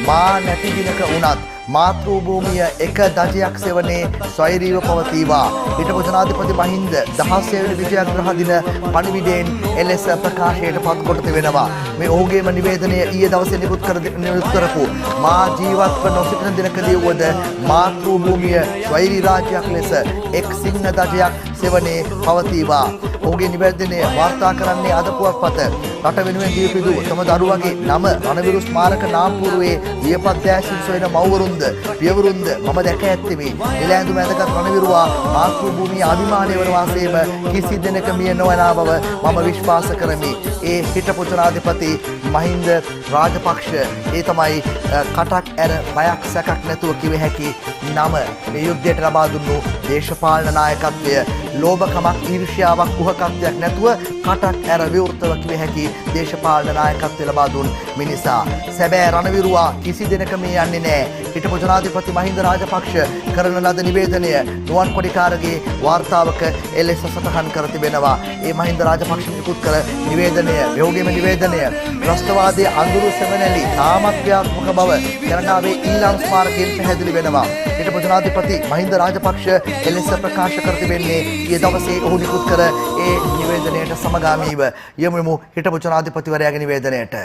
මා නැති දිනක වුණත් මාතෘ භූමිය එක දජයක් සෙවනේ ස්වෛරීව පවතිවා. හිටපු ජනාධිපති මහින්ද 16 වෙනි විජයග්‍රහ දින පණිවිඩයෙන් එලෙස ප්‍රකාශයට පත් කොට තිබෙනවා. මේ ඔහුගේම නිවේදනය ඊයේ දවසේ නිකුත් කරපු මා ජීවත්ව නොසිටින දිනකදී වුවද මාතෘ භූමිය ස්වෛරී රාජ්‍යයක් ලෙස එක් සිංහ දජයක් සෙවනේ පවතිවා. ඔහුගේ නිවේදනය වාර්තා කරන්නේ අද පුවත්පත. රට වෙනුවෙන් දීපිදු තම දරුවගේ නම රණවිරු ස්මාරක නාම්පුරුවේ වියපත් දැසින් සොයන මව්වරුන්ද පියවරුන්ද මම දැක ඇත්තෙමි. එළෑඳුම ඇඳගත් රණවිරුවා මාතෘ භූමියේ අභිමානය වන වාසයේම කිසි දිනක මිය නොයනා බව මම විශ්වාස කරමි. ඒ හිටපු ජනාධිපති මහින්ද රාජපක්ෂ ඒ තමයි කටක් ඇර බයක් සැකක් නැතුව කිව හැකි නම. මේ යුද්ධයට ලබා දුන්නු දේශපාලන නායකත්වය ලෝභකමක් ඊර්ෂ්‍යාවක් කුහකත්වයක් නැතුව කටක් ඇර විවෘතව කිව හැකි දේශපාලන නායකත්වය ලබා දුන් මිනිසා. සැබෑ රණවිරුවා කිසි දිනක මේ යන්නේ නැහැ. හිටපු ජනාධිපති මහින්ද රාජපක්ෂ කරන ලද නිවේදනය නුවන් කොඩිකාරගේ වාර්තාවක එලෙස සටහන් කර තිබෙනවා. ඒ මහින්ද රාජපක්ෂ නිකුත් කළ නිවේදනය ඔහුගේම නිවේදනය ත්‍රස්තවාදයේ අඳුරු සෙවණැලි තාමත් ක්‍රියාත්මක බව කැනඩාවේ ඊළාම් ස්මාරකයෙන් පැහැදිලි වෙනවා. හිටපු ජනාධිපති මහින්ද රාජපක්ෂ එලෙස ප්‍රකාශ කර තිබෙන්නේ ඊයේ දවසේ ඔහු නිකුත් කර ඒ නිවේදනයට සමගාමීව යමු හිටපු ජනාධිපතිවරයාගේ නිවේදනයට.